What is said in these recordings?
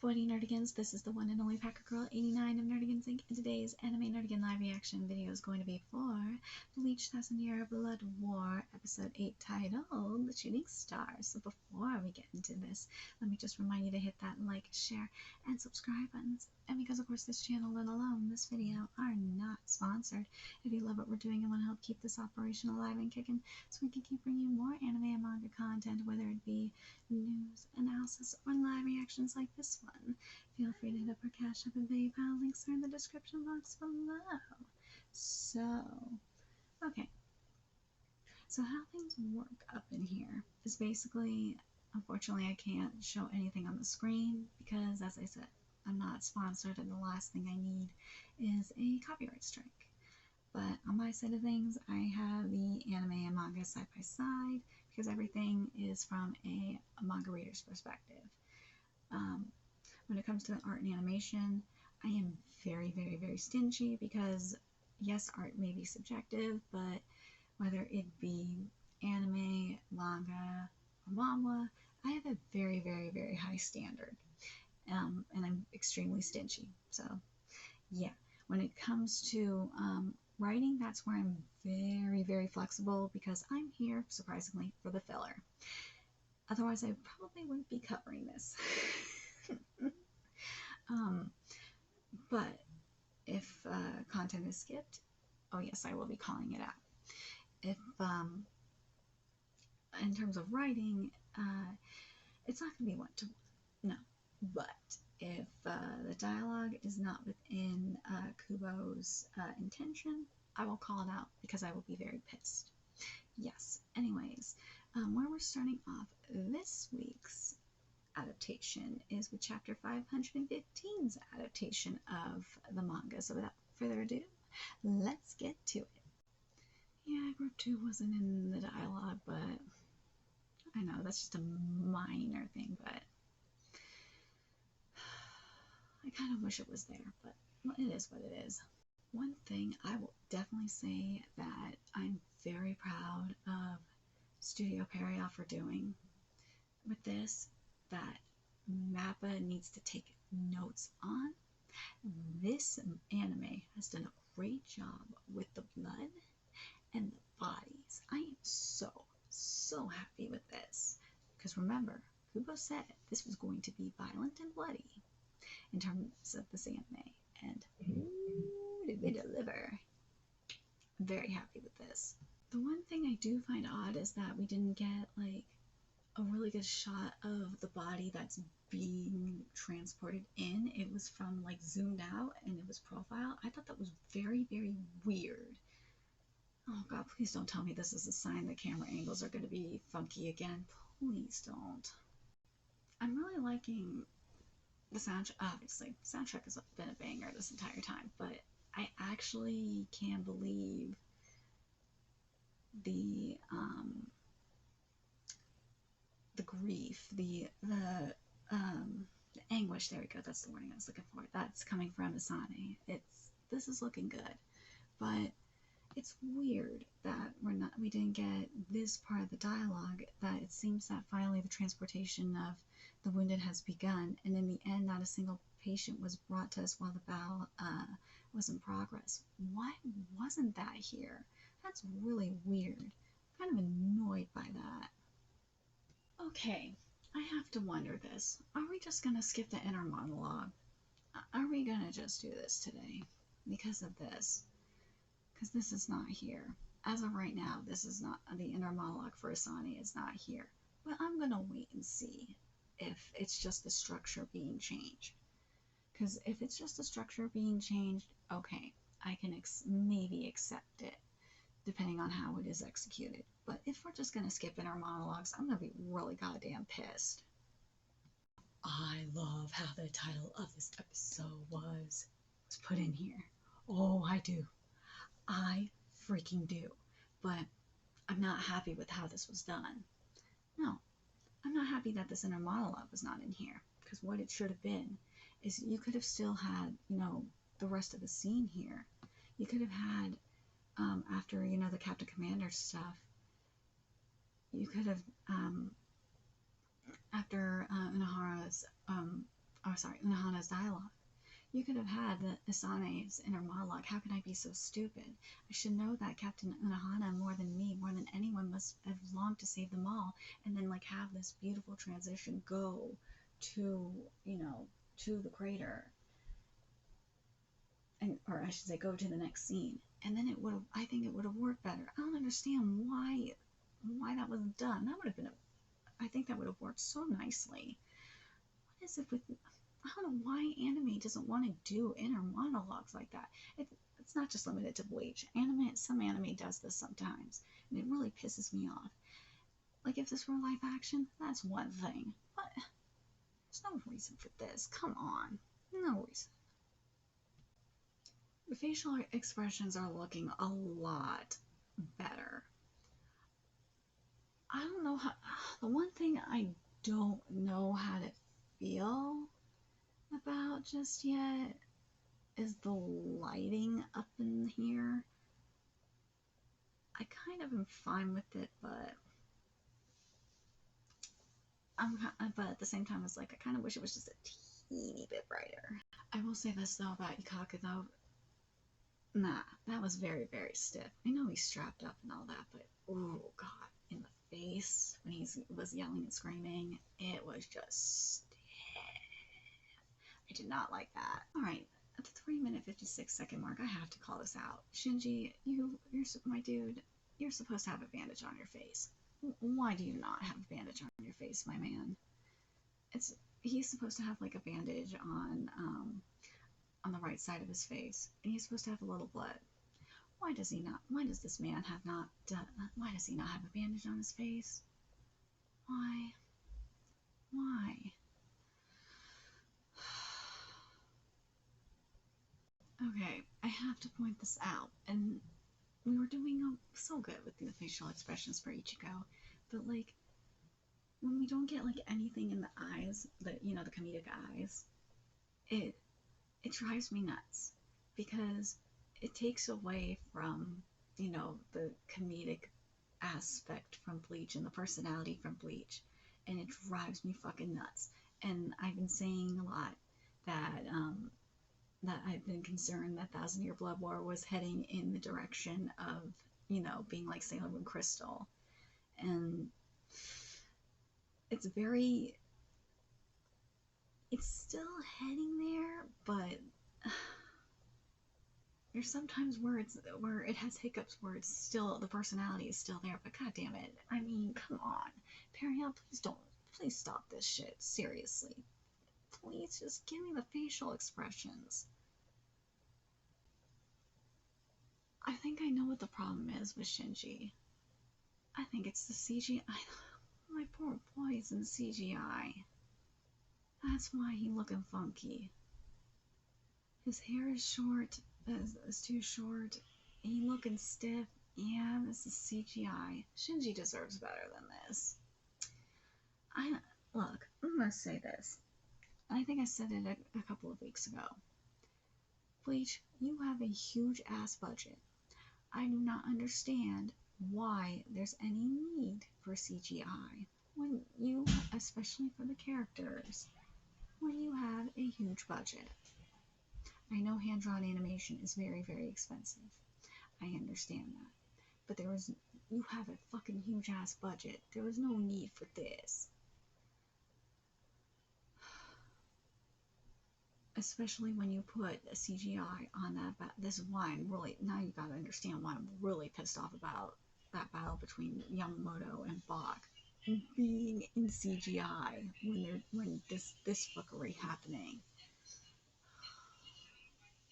Avoiding Nerdigans, this is the one and only Packer Girl 89 of Nerdigans Inc. And today's anime Nerdigan live reaction video is going to be for Bleach 1000-Year Blood War episode 8 titled The Shooting Star. So before we get into this, let me just remind you to hit that like, share, and subscribe buttons. And because of course this channel and alone, this video are not sponsored. If you love what we're doing and want to help keep this operation alive and kicking so we can keep bringing you more anime and manga content, whether it be news, analysis, or live reactions like this one, feel free to hit up our Cash App and PayPal. Links are in the description box below. So, okay. So how things work up in here is basically, unfortunately, I can't show anything on the screen because, as I said, I'm not sponsored, and the last thing I need is a copyright strike. But on my side of things, I have the anime and manga side by side because everything is from a manga reader's perspective. When it comes to art and animation, I am very, very, very stingy because, yes, art may be subjective, but whether it be anime, manga, or manhwa, I have a very, very, very high standard. And I'm extremely stingy. So, yeah, when it comes to writing, that's where I'm very, very flexible because I'm here, surprisingly, for the filler. Otherwise, I probably wouldn't be covering this. But if content is skipped, oh yes, I will be calling it out. If, in terms of writing, it's not going to be one-to-one, no. But if the dialogue is not within Kubo's intention, I will call it out because I will be very pissed. Yes, anyways, where we're starting off this week's adaptation is with chapter 515's adaptation of the manga. So without further ado, let's get to it. Yeah, group 2 wasn't in the dialogue, but I know that's just a minor thing, but I kind of wish it was there, but well, it is what it is. One thing I will definitely say that I'm very proud of Studio Perry for doing with this, that Mappa needs to take notes on. This anime has done a great job with the blood and the bodies. I am so happy with this. Because remember, Kubo said this was going to be violent and bloody in terms of this anime. And ooh, did they deliver. I'm very happy with this. The one thing I do find odd is that we didn't get like a really good shot of the body that's being transported in. It was from like zoomed out and it was profile. I thought that was very, very weird. Oh god, please don't tell me this is a sign that camera angles are going to be funky again. Please don't. I'm really liking the soundtrack. Obviously, the soundtrack has been a banger this entire time, but I actually can't believe the grief, the anguish, there we go, that's the wording I was looking for, that's coming from Asane. This is looking good, but it's weird that we didn't get this part of the dialogue, that it seems that finally the transportation of the wounded has begun, and in the end not a single patient was brought to us while the battle was in progress. Why wasn't that here? That's really weird. I'm kind of annoyed by that. Okay, I have to wonder this. Are we just gonna skip the inner monologue? Are we gonna just do this today? Because of this. Because this is not here. As of right now, this is not, the inner monologue for Asane is not here. But I'm gonna wait and see if it's just the structure being changed. Because if it's just the structure being changed, okay, I can maybe accept it, depending on how it is executed. But if we're just going to skip inner monologues, I'm going to be really goddamn pissed. I love how the title of this episode was put in here. Oh, I do. I freaking do. But I'm not happy with how this was done. No, I'm not happy that this inner monologue was not in here. Because what it should have been is you could have still had, you know, the rest of the scene here. You could have had, after, you know, the Captain Commander stuff, you could have, after Unohara's, sorry, Unohana's dialogue. You could have had the Isame's inner monologue. How can I be so stupid? I should know that Captain Unohana more than me, more than anyone, must have longed to save them all, and then like have this beautiful transition go to, you know, to the crater, and or I should say go to the next scene. And then it would have, I think it would have worked better. I don't understand why that wasn't done. That would have been I think that would have worked so nicely. What is it with, I don't know why anime doesn't want to do inner monologues like that. It's not just limited to Bleach. Some anime does this sometimes, and it really pisses me off. Like, if this were live action, that's one thing. But there's no reason for this. Come on. No reason. The facial expressions are looking a lot better. I don't know how. The one thing I don't know how to feel about just yet is the lighting up in here. I kind of am fine with it, but but at the same time, it's like I kind of wish it was just a teeny bit brighter. I will say this though about Yukaku though. Nah, that was very, very stiff. I know he's strapped up and all that, but oh god, in the face when he was yelling and screaming, it was just stiff. I did not like that. Alright, at the 3-minute 56-second mark, I have to call this out. Shinji, you're my dude, you're supposed to have a bandage on your face. Why do you not have a bandage on your face, my man? He's supposed to have like a bandage on the right side of his face, and he's supposed to have a little blood. Why does he not? Why does this man have not? Why does he not have a bandage on his face? Why? Why? Okay, I have to point this out, and we were doing so good with the facial expressions for Ichigo, but like when we don't get like anything in the eyes, the comedic eyes, it drives me nuts because it takes away from the comedic aspect from Bleach and the personality from Bleach, and it drives me fucking nuts. And I've been saying a lot that that I've been concerned that Thousand Year Blood War was heading in the direction of being like Sailor Moon Crystal, and it's still heading there, but there's sometimes where it has hiccups where it's still, the personality is still there, but god damn it, I mean, come on, Periel, please stop this shit, seriously. Please just give me the facial expressions. I think I know what the problem is with Shinji. I think it's the CGI. My poor boy's in CGI. That's why he's looking funky. His hair is short, is too short. He looking stiff. Yeah, this is CGI. Shinji deserves better than this. Look, I'm gonna say this. I think I said it a couple of weeks ago. Bleach, you have a huge ass budget. I do not understand why there's any need for CGI when you, especially for the characters, when you have a huge budget. I know hand-drawn animation is very, very expensive. I understand that. But you have a fucking huge ass budget. There was no need for this. Especially when you put a CGI on that. This is why I'm really, now you gotta understand why I'm really pissed off about that battle between Yamamoto and Bach being in CGI when this fuckery happening.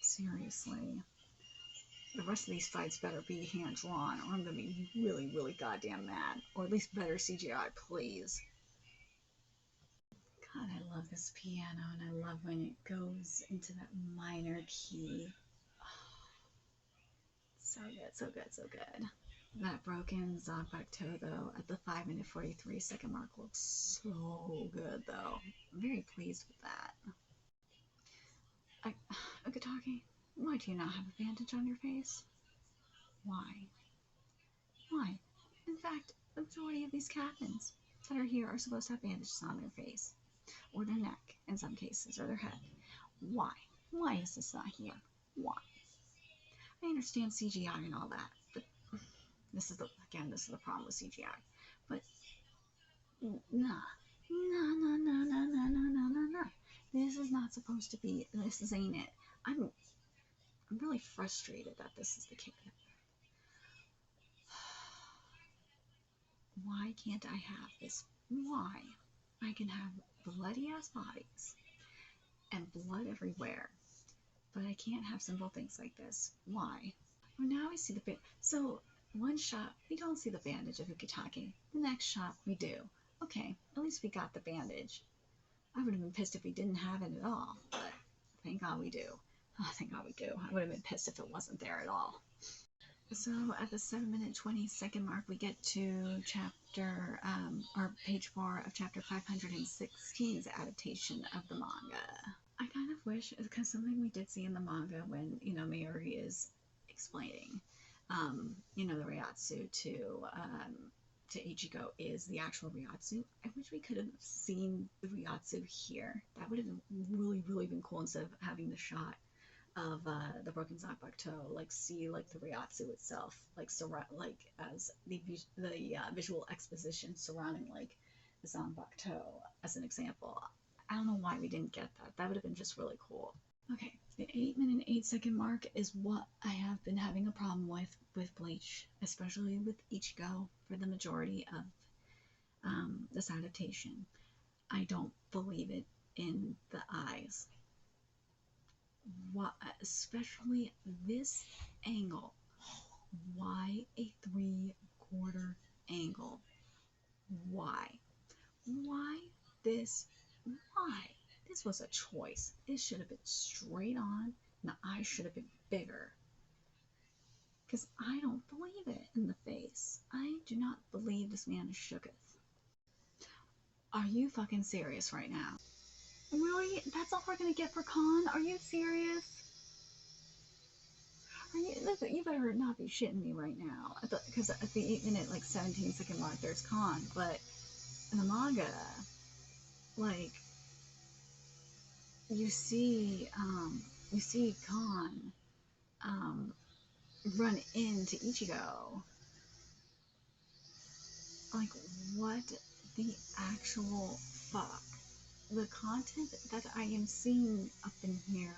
Seriously. The rest of these fights better be hand-drawn, or I'm gonna be really, really goddamn mad. Or at least better CGI, please. God, I love this piano, and I love when it goes into that minor key. Oh, so good, so good, so good. That broken zankpato, though, at the 5-minute 43-second mark looks so good, though. I'm very pleased with that. Ukitake, why do you not have a bandage on your face? Why? Why? In fact, the majority of these captains that are here are supposed to have bandages on their face, or their neck, in some cases, or their head. Why? Why is this not here? Why? I understand CGI and all that, but this is the problem with CGI. But nah. This is not supposed to be. This ain't it. I'm really frustrated that this is the case. Why can't I have this? Why? I can have bloody ass bodies and blood everywhere, but I can't have simple things like this. Why? Well, now I see the bit. So one shot we don't see the bandage of Ukitake. The next shot we do. Okay, at least we got the bandage. I would have been pissed if we didn't have it at all, but thank God we do. Oh, thank God we do. I would have been pissed if it wasn't there at all. So at the 7-minute 20-second mark, we get to chapter, or page 4 of chapter 516's adaptation of the manga. I kind of wish, because something we did see in the manga when, Mayuri is explaining, the Ryatsu to Ichigo is the actual Ryatsu. I wish we could have seen the Ryatsu here. That would have really, really been cool instead of having the shot of the broken zankpato, see the Ryatsu itself, as the visual exposition surrounding the zankpato as an example. I don't know why we didn't get that. That would have been just really cool. Okay, the 8-minute 8-second mark is what I have been having a problem with Bleach, especially with Ichigo for the majority of this adaptation. I don't believe it in the eyes. Why, especially this angle. Why a 3/4 angle? Why? Why this? Why? This was a choice. This should have been straight on, and the eyes should have been bigger. Because I don't believe it in the face. I do not believe this man is shooketh. Are you fucking serious right now? Really? That's all we're gonna get for Khan? Are you serious? You better not be shitting me right now. Because at the 8-minute 17-second mark, there's Khan, but in the manga, you see Khan run into Ichigo. What the actual fuck? The content that I am seeing up in here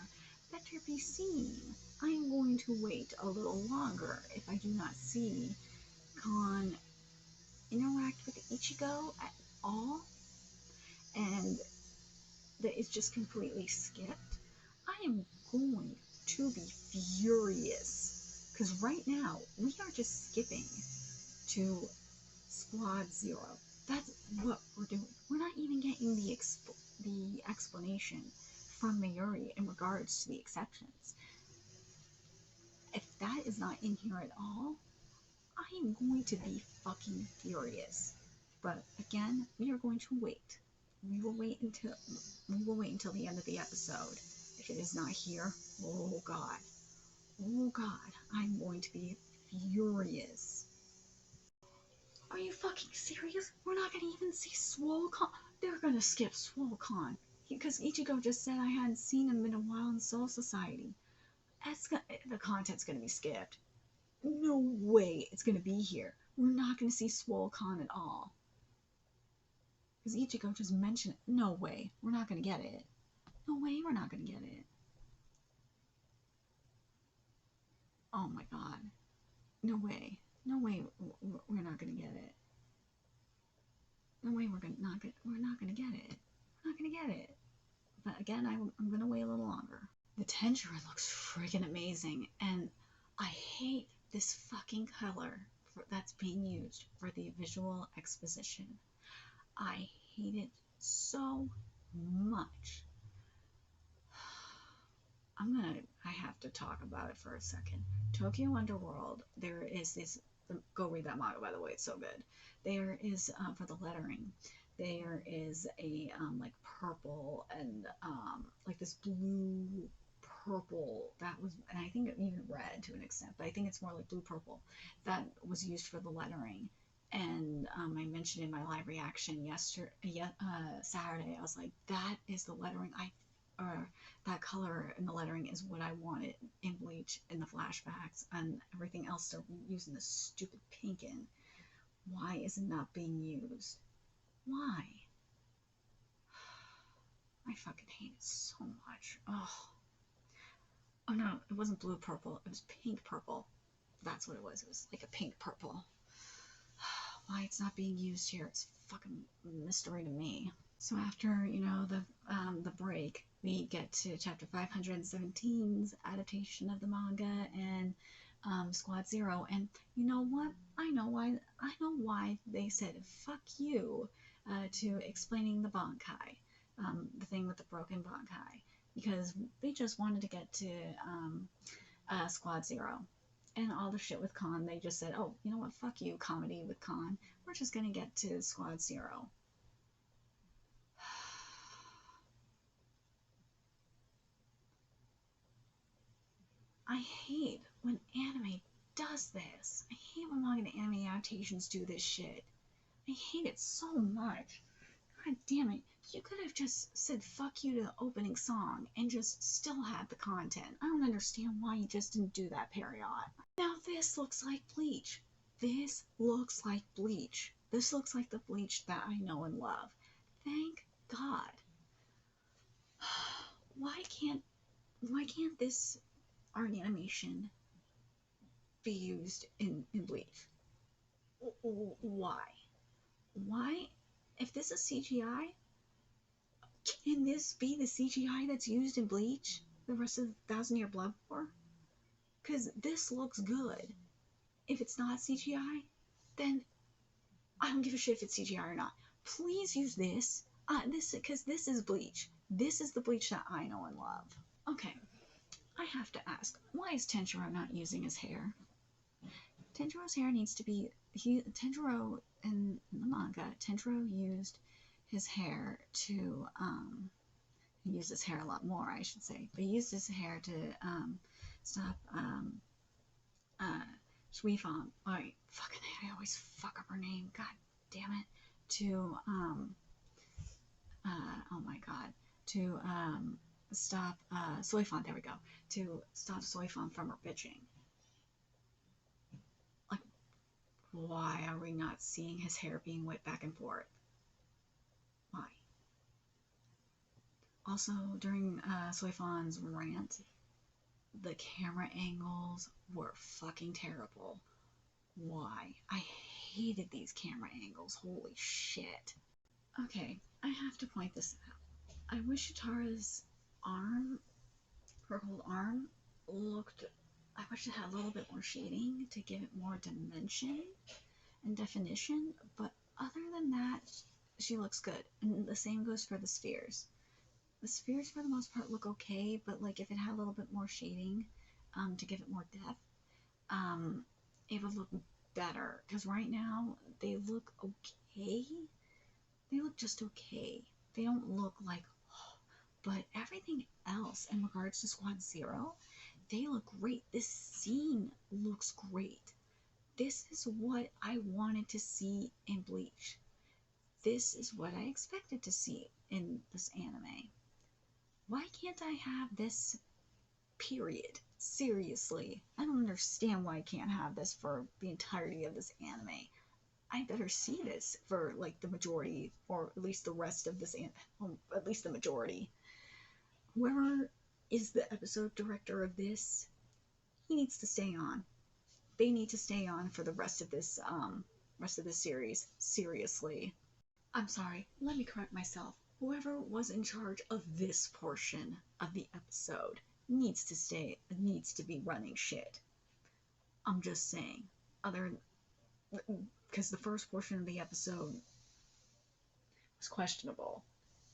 better be seen. I am going to wait a little longer if I do not see Khan interact with Ichigo at all, and that it's just completely skipped. I am going to be furious, because right now we are just skipping to Squad 0. That's what we're doing. We're not even getting the explanation from Mayuri in regards to the exceptions. If that is not in here at all, I am going to be fucking furious. But again, we are going to wait. We will wait until the end of the episode. If it is not here, oh god, I'm going to be furious. Are you fucking serious? We're not gonna even see Swole Khan. They're gonna skip Swole Khan because Ichigo just said I hadn't seen him in a while in Soul Society. The content's gonna be skipped. No way it's gonna be here. We're not gonna see Swole Khan at all. Because Ichigo just mentioned it. No way. We're not gonna get it. No way we're not gonna get it. Oh my god. No way. No way we're not gonna get it. No way we're not gonna get it. We're not gonna get it. But again, I'm gonna wait a little longer. The tenchirin looks freaking amazing, and I hate this fucking color that's being used for the visual exposition. I hate it so much. I have to talk about it for a second. Tokyo Underworld, there is this, go read that manga by the way, it's so good. There is, for the lettering, there is a, purple and, this blue purple that was, and I think even red to an extent, but I think it's more like blue purple, that was used for the lettering. And I mentioned in my live reaction Saturday, I was like, that is the lettering or that color in the lettering is what I wanted in Bleach in the flashbacks, and everything else they're using this stupid pink in. Why is it not being used? Why? I fucking hate it so much. Oh no, it wasn't blue purple, it was pink purple. That's what it was. It was like a pink purple. Why it's not being used here, it's fucking mystery to me. So after, the break, we get to chapter 517's adaptation of the manga and Squad Zero. And you know what? I know why they said fuck you to explaining the Bankai, the thing with the broken Bankai, because they just wanted to get to Squad Zero. And all the shit with Khan, they just said, oh, you know what, fuck you, comedy with Khan. We're just gonna get to Squad Zero. I hate when anime does this. I hate when manga and anime adaptations do this shit. I hate it so much. God damn it. You could have just said fuck you to the opening song and just still had the content. I don't understand why you just didn't do that, period. Now this looks like Bleach. This looks like Bleach. This looks like the Bleach that I know and love. Thank God. Why can't this art animation be used in Bleach? Why? Why? If this is CGI, can this be the CGI that's used in Bleach the rest of the 1,000-Year Blood War? Because this looks good. If it's not CGI, then I don't give a shit if it's CGI or not. Please use this. Because this is Bleach. This is the Bleach that I know and love. Okay, I have to ask, why is Tenchiro not using his hair? Tenchiro's hair needs to be... Tenchiro, in the manga, Tenchiro used his hair to... he used his hair a lot more, I should say. But he used his hair to stop Suifan. I always fuck up her name. God damn it. To, oh my god. To stop Suifan, there we go. To stop Suifan from her bitching. Like, why are we not seeing his hair being whipped back and forth? Why? Also, during Suifan's rant, the camera angles were fucking terrible. Why? I hated these camera angles. Holy shit. Okay, I have to point this out. I wish Utara's arm, her whole arm, I wish it had a little bit more shading to give it more dimension and definition, but other than that, she looks good. And the same goes for the spheres. The spheres, for the most part, look okay, but like if it had a little bit more shading to give it more depth, it would look better. Because right now, they look okay. They look just okay. They don't look like, oh, but everything else in regards to Squad Zero, they look great. This scene looks great. This is what I wanted to see in Bleach. This is what I expected to see in this anime. Why can't I have this, period? Seriously. I don't understand why I can't have this for the entirety of this anime. I better see this for, like, the majority, or at least the rest of this, at least the majority. Whoever is the episode director of this, he needs to stay on. They need to stay on for the rest of this series. Seriously. I'm sorry, let me correct myself. Whoever was in charge of this portion of the episode needs to be running shit. I'm just saying. Because the first portion of the episode was questionable.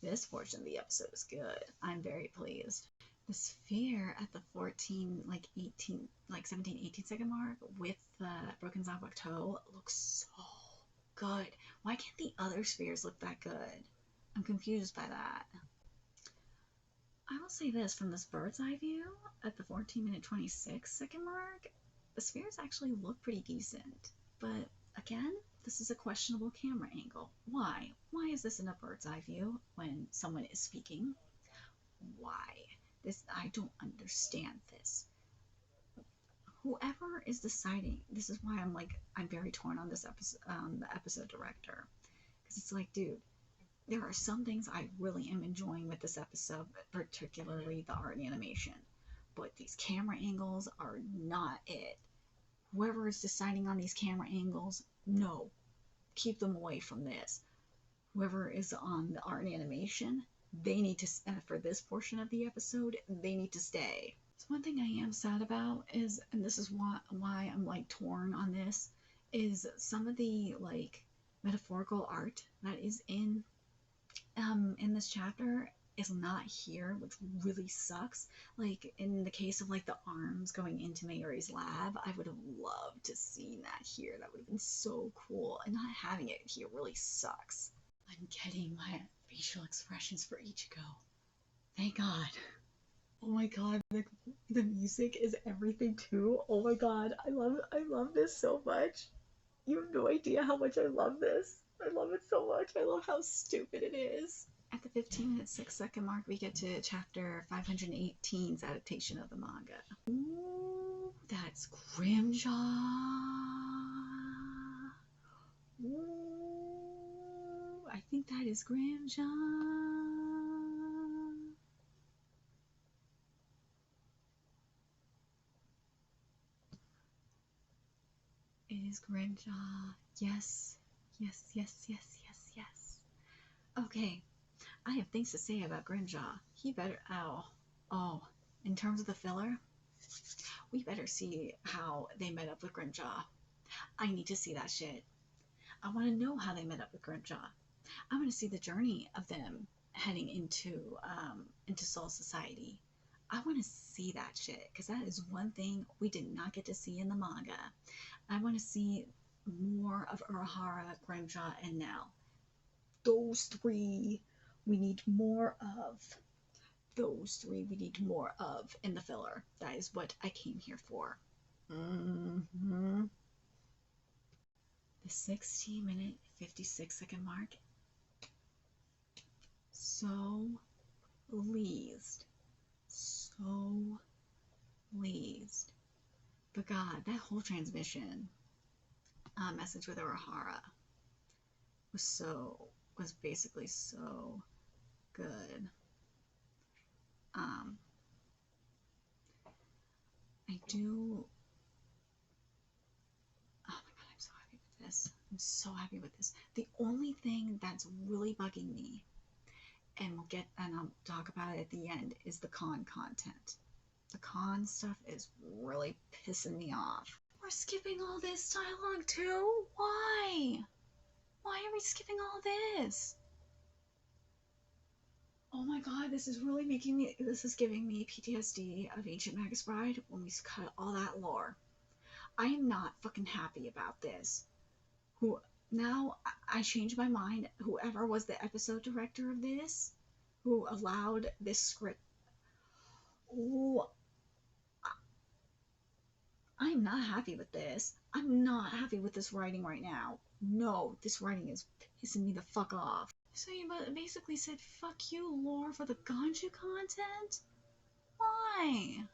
This portion of the episode is good. I'm very pleased. The sphere at the 17, 18 second mark with the broken zankpato looks so good. Why can't the other spheres look that good? I'm confused by that. I will say this, from this bird's eye view, at the 14-minute 26 second mark, the spheres actually look pretty decent. But again, this is a questionable camera angle. Why? Why is this in a bird's eye view when someone is speaking? Why? I don't understand this. Whoever is deciding, this is why I'm very torn on this episode, the episode director, because it's like, dude, there are some things I really am enjoying with this episode, particularly the art and animation, but these camera angles are not it. Whoever is deciding on these camera angles, no, keep them away from this. Whoever is on the art and animation, they need to, for this portion of the episode, they need to stay. So one thing I am sad about is, and this is why I'm like torn on this, is some of the like metaphorical art that is in this chapter is not here, which really sucks. Like in the case of like the arms going into Mayuri's lab, I would have loved to see that here. That would have been so cool, and not having it here really sucks. I'm getting my facial expressions for Ichigo. Thank God. Oh my God, the music is everything too. Oh my God, I love this so much. You have no idea how much I love this. I love it so much. I love how stupid it is. At the 15-minute 6-second mark, we get to chapter 518's adaptation of the manga. Ooh, that's Grimjaw. Ooh, I think that is Grimjaw. It is Grimjaw. Yes. Yes, yes, yes, yes, yes. Okay. I have things to say about Grimjaw. He better... Oh. In terms of the filler, we better see how they met up with Grimjaw. I need to see that shit. I want to know how they met up with Grimjaw. I want to see the journey of them heading into Soul Society. I want to see that shit, because that is one thing we did not get to see in the manga. I want to see more of Urahara, Grimjaw, and Nell. Those three we need more of. Those three we need more of in the filler. That is what I came here for. The 16-minute 56-second mark. So pleased. So pleased. But God, that whole transmission message with Urahara was basically so good. I do. Oh my God, I'm so happy with this. I'm so happy with this. The only thing that's really bugging me, and I'll talk about it at the end, is the con content. The con stuff is really pissing me off. We're skipping all this dialogue too? Why? Why are we skipping all this? Oh my God, this is giving me PTSD of Ancient Magus Bride when we cut all that lore. I am not fucking happy about this. Now I changed my mind. Whoever was the episode director of this, who allowed this script, I'm not happy with this. I'm not happy with this writing right now. No, this writing is pissing me the fuck off. So you basically said, fuck you, lore, for the Ganju content? Why?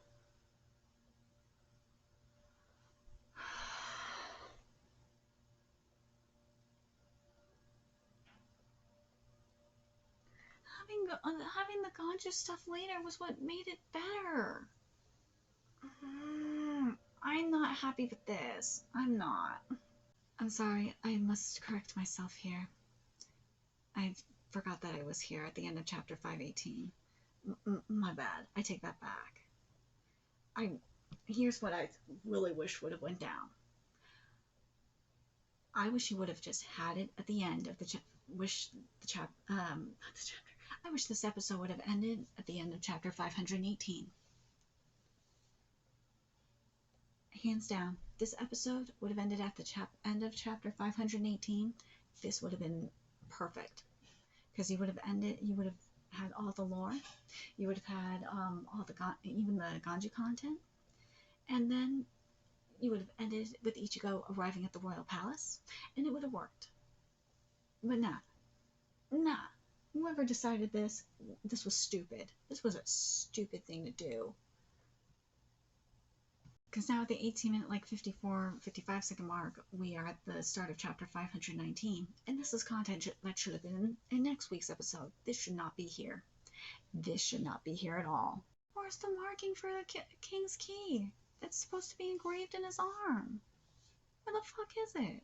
Having the Ganju stuff later was what made it better. I'm not happy with this. I'm not. I'm sorry, I must correct myself here. I forgot that I was here at the end of chapter 518. My bad. I take that back. Here's what I really wish would have went down. I wish you would have just had it at the end of I wish this episode would have ended at the end of chapter 518. Hands down, this episode would have ended at the end of chapter 518. This would have been perfect, because you would have had all the lore, you would have had even the Ganju content, and then You would have ended with Ichigo arriving at the royal palace, and it would have worked. But nah. Whoever decided this was stupid. This was a stupid thing to do. Because now at the 18-minute, 55-second mark, we are at the start of chapter 519, and this is content that should have been in next week's episode. This should not be here. This should not be here at all. Where's the marking for the king's key? That's supposed to be engraved in his arm. Where the fuck is it?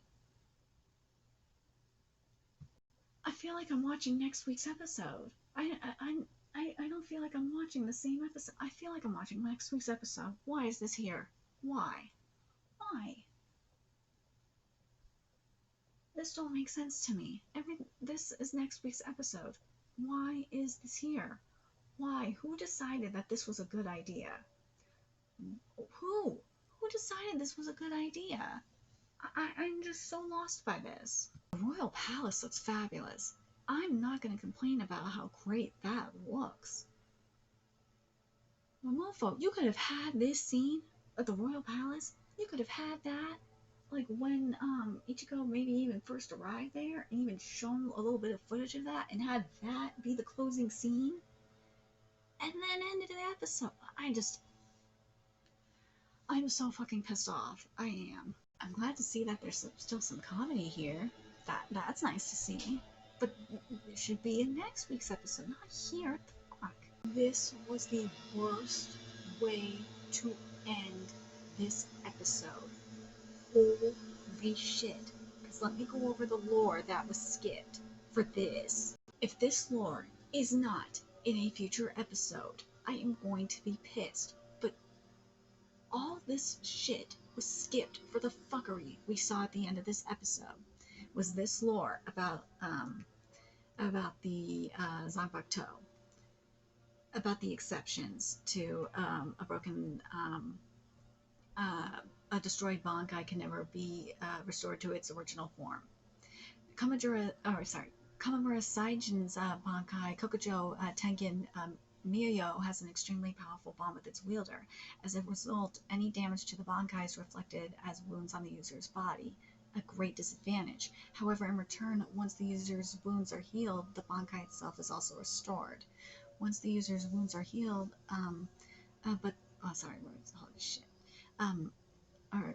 I feel like I'm watching next week's episode. I don't feel like I'm watching the same episode. I feel like I'm watching next week's episode. Why is this here? Why? This don't make sense to me. This is next week's episode. Why is this here? Why? Who decided that this was a good idea? Who? Who decided this was a good idea? I'm just so lost by this. The royal palace looks fabulous. I'm not going to complain about how great that looks. Momofo, you could have had this scene at the royal palace. You could have had that, like when Ichigo maybe even first arrived there, and even shown a little bit of footage of that, and had that be the closing scene, and then ended the episode. I'm so fucking pissed off. I am. I'm glad to see that there's still some comedy here. That's nice to see. But it should be in next week's episode, not here. What the fuck? This was the worst way to end this episode. Holy shit. Because let me go over the lore that was skipped for this. If this lore is not in a future episode, I am going to be pissed. But all this shit was skipped for the fuckery we saw at the end of this episode. Was this lore about the zankpato, about the exceptions to a destroyed Bankai can never be restored to its original form. Kamamura Saijin's Bankai, Kokujo Tengen Miyo has an extremely powerful bond with its wielder. As a result, any damage to the Bankai is reflected as wounds on the user's body, a great disadvantage. However, in return, once the user's wounds are healed, the Bankai itself is also restored. Once the user's wounds are healed,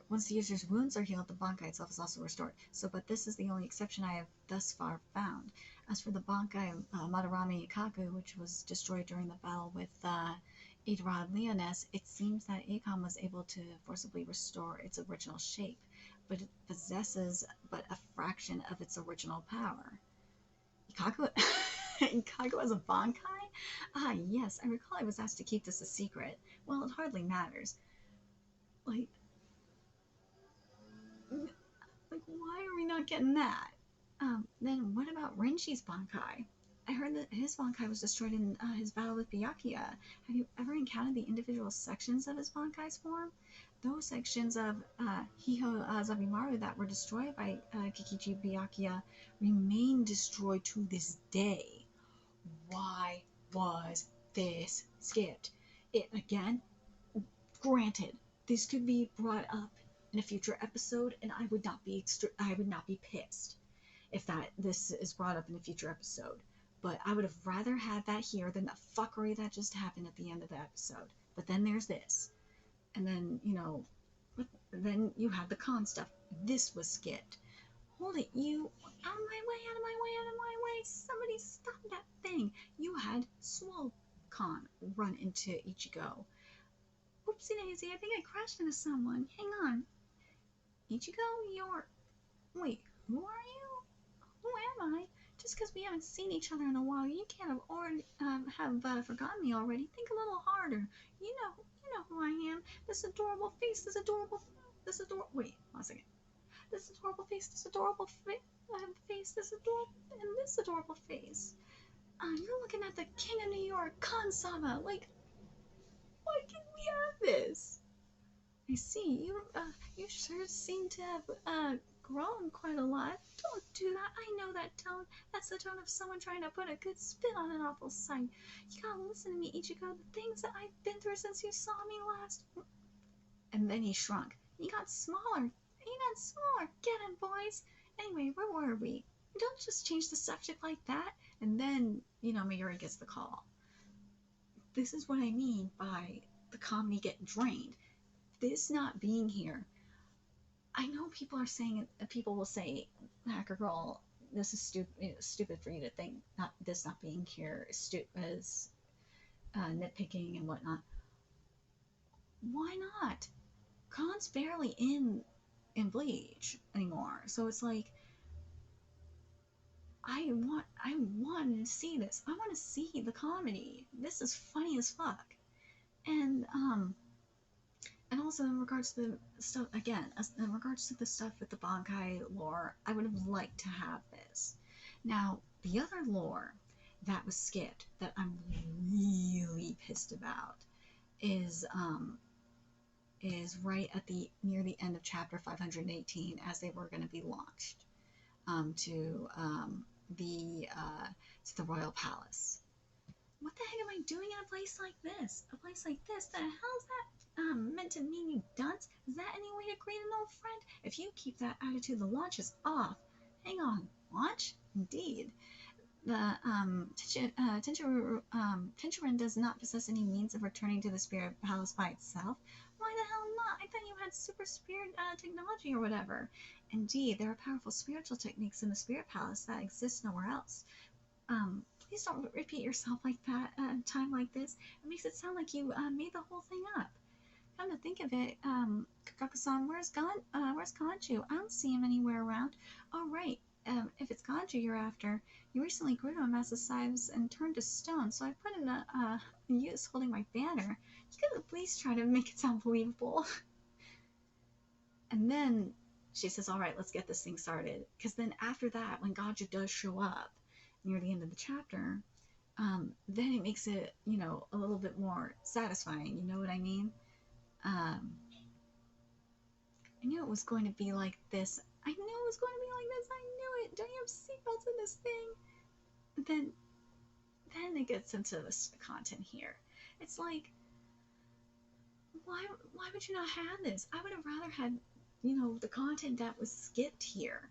once the user's wounds are healed, the Bankai itself is also restored. But this is the only exception I have thus far found. As for the Bankai Madarame Ikaku, which was destroyed during the battle with Idarod Leoness, it seems that Akon was able to forcibly restore its original shape, but it possesses but a fraction of its original power. Ikaku as a Bankai? Ah, yes, I recall I was asked to keep this a secret. Well, it hardly matters. Like, why are we not getting that? Then what about Renshi's Bankai? I heard that his Bankai was destroyed in his battle with Byakuya. Have you ever encountered the individual sections of his Bankai's form? Those sections of Hiho Zabimaru that were destroyed by Kikichi Byakuya remain destroyed to this day. Why was this skipped? Again, granted, this could be brought up in a future episode, and I would not be pissed if this is brought up in a future episode. But I would have rather had that here than the fuckery that just happened at the end of the episode. But then there's this, and then then you have the con stuff. This was skipped. Hold it, you out of my way! Somebody stop that thing! You had Swole-Con run into Ichigo. Oopsie daisy, I think I crashed into someone. Hang on. Ichigo, wait, who are you? Who am I? Just because we haven't seen each other in a while, you can't have forgotten me already. Think a little harder. You know who I am. This adorable face, wait, one second. This adorable face, this adorable face. You're looking at the King of New York, Kansama. Like, why can't we have this? I see, you sure seem to have, grown quite a lot. Don't do that. I know that tone. That's the tone of someone trying to put a good spin on an awful sight. You gotta listen to me, Ichigo. The things that I've been through since you saw me last. And then he shrunk. He got smaller. He got smaller. Get him, boys. Anyway, where were we? Don't just change the subject like that. And then, Mayuri gets the call. This is what I mean by the comedy getting drained. This not being here. I know people are saying, people will say, Hacker Girl, this is stupid for you to think not being here is nitpicking and whatnot. Why not? Khan's barely in Bleach anymore, so it's like I want to see this. I want to see the comedy. This is funny as fuck. And also in regards to the stuff again, in regards to the stuff with the Bankai lore, I would have liked to have this. Now, the other lore that was skipped that I'm really pissed about is right at near the end of chapter 518, as they were going to be launched to the royal palace. What the heck am I doing in a place like this? A place like this? The hell's that meant to mean, you dunce? Is that any way to greet an old friend? If you keep that attitude, the launch is off. Hang on, launch? Indeed. The tenchirin does not possess any means of returning to the spirit palace by itself. Why the hell not? I thought you had super spirit technology or whatever. Indeed, there are powerful spiritual techniques in the spirit palace that exist nowhere else. Please don't repeat yourself like that at a time like this. It makes it sound like you made the whole thing up. Come to think of it, Kakaku-san, where's Ganju? I don't see him anywhere around. Oh, right. If it's Ganju you're after, you recently grew to a massive size and turned to stone, so I put in use holding my banner. You could at least try to make it sound believable. And then she says, all right, let's get this thing started. Because then after that, when Ganju does show up near the end of the chapter, then it makes it, a little bit more satisfying. You know what I mean? I knew it was going to be like this. I knew it was going to be like this. I knew it. Don't you have seatbelts in this thing? Then it gets into this content here. It's like, why would you not have this? I would have rather had, the content that was skipped here,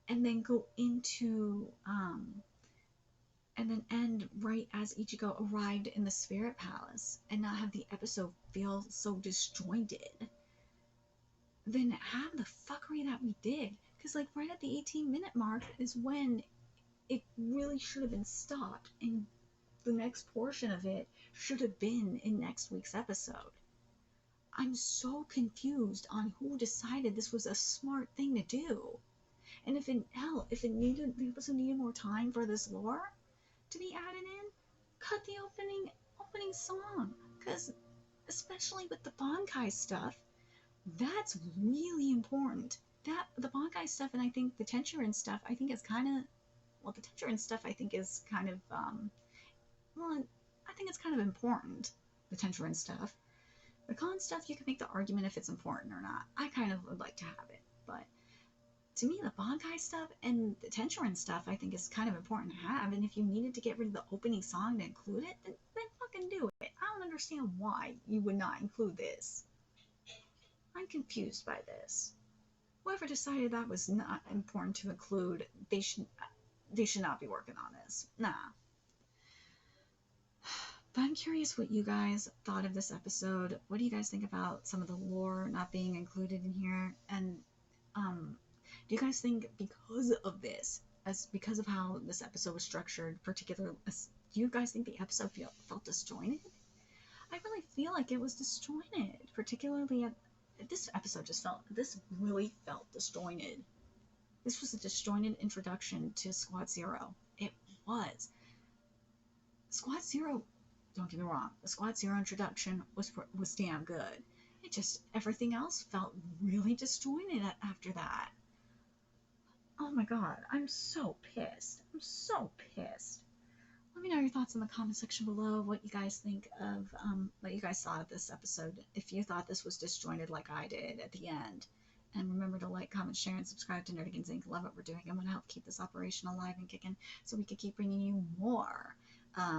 and then go into, and then end right as Ichigo arrived in the Spirit Palace, and not have the episode feel so disjointed. Then have the fuckery that we did, because like right at the 18-minute mark is when it really should have been stopped, and the next portion of it should have been in next week's episode. I'm so confused on who decided this was a smart thing to do. And if the episode needed more time for this lore to be added in, cut the opening song. Because especially with the Bankai stuff, that's really important. The Bankai stuff, and I think the tenchirin stuff, I think is kind of, the tenchirin stuff I think is kind of, I think it's kind of important, the tenchirin stuff. The con stuff, you can make the argument if it's important or not. I kind of would like to have it, but to me, the Bankai stuff and the tenchirin stuff, I think is kind of important to have, and if you needed to get rid of the opening song to include it, then fucking do it. I don't understand why you would not include this. I'm confused by this. Whoever decided that was not important to include, they should not be working on this. Nah. But I'm curious what you guys thought of this episode. What do you guys think about some of the lore not being included in here? And do you guys think because of this, because of how this episode was structured, do you guys think the episode felt disjointed? I really feel like it was disjointed, particularly this episode this really felt disjointed. This was a disjointed introduction to Squad Zero. It was. Squad Zero, don't get me wrong, the Squad Zero introduction was damn good. It just, everything else felt really disjointed after that. Oh my god, I'm so pissed. I'm so pissed. Let me know your thoughts in the comment section below, what you guys think of, what you guys thought of this episode, if you thought this was disjointed like I did at the end. And remember to like, comment, share, and subscribe to Nerdigans Inc. Love what we're doing. I want to help keep this operation alive and kicking so we can keep bringing you more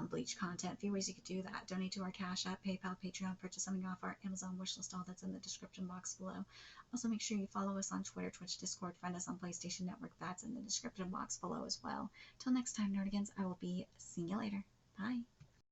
Bleach content. A few ways you could do that: donate to our Cash App, PayPal, Patreon, purchase something off our Amazon wishlist, all that's in the description box below. Also, make sure you follow us on Twitter, Twitch, Discord, find us on PlayStation Network, that's in the description box below as well. Till next time, Nerdigans, I will be seeing you later. Bye.